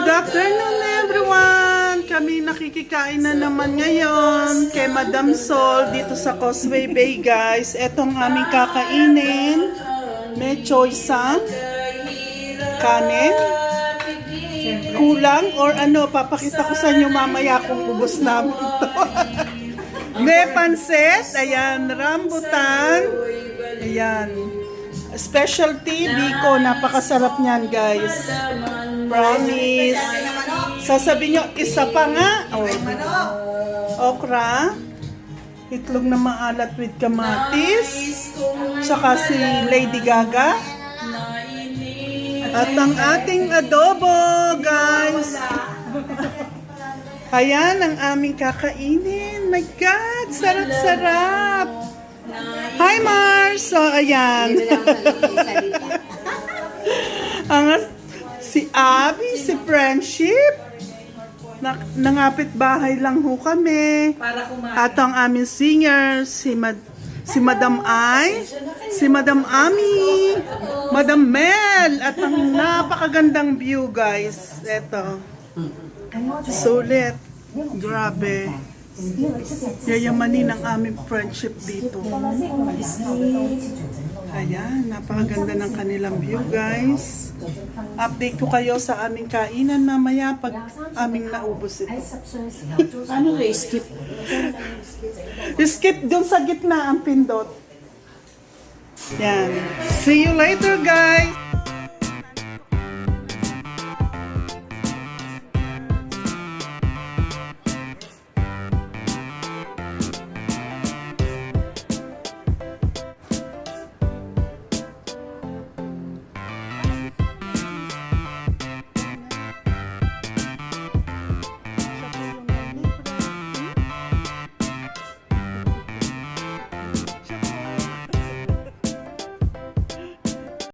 Good afternoon everyone! Kami nakikikain na naman ngayon kay Madam Sol dito sa Causeway Bay guys. Etong aming kakainin. May choysang kanin. Kulang or ano, papakita ko sa inyo mamaya kung ubos namin ito. May pansit, ayan, rambutan. Ayan. Specialty biko, napakasarap niyan guys. Promise. Sasabihin nyo, isa pa nga. Oh. Okra. Itlog na maalat with kamatis. Tsaka si Lady Gaga. At ang ating adobo, guys. Ayan ang aming kakainin. My God, sarap-sarap. Hi, Mars! So, ayan. Si Abby, si Friendship. Nangapit bahay lang ho kami. At ang aming singer, si Madam Ai, si Madam Ami, Madam Mel. At ang napakagandang view, guys. Eto. Sulit. Grabe. Yayamanin ang aming friendship dito. Ayan, napakaganda ng kanilang view guys. Update ko kayo sa aming kainan mamaya pag aming naubos ito. Ano na skip? Skip dun sa gitna ang pindot. Yan. See you later guys!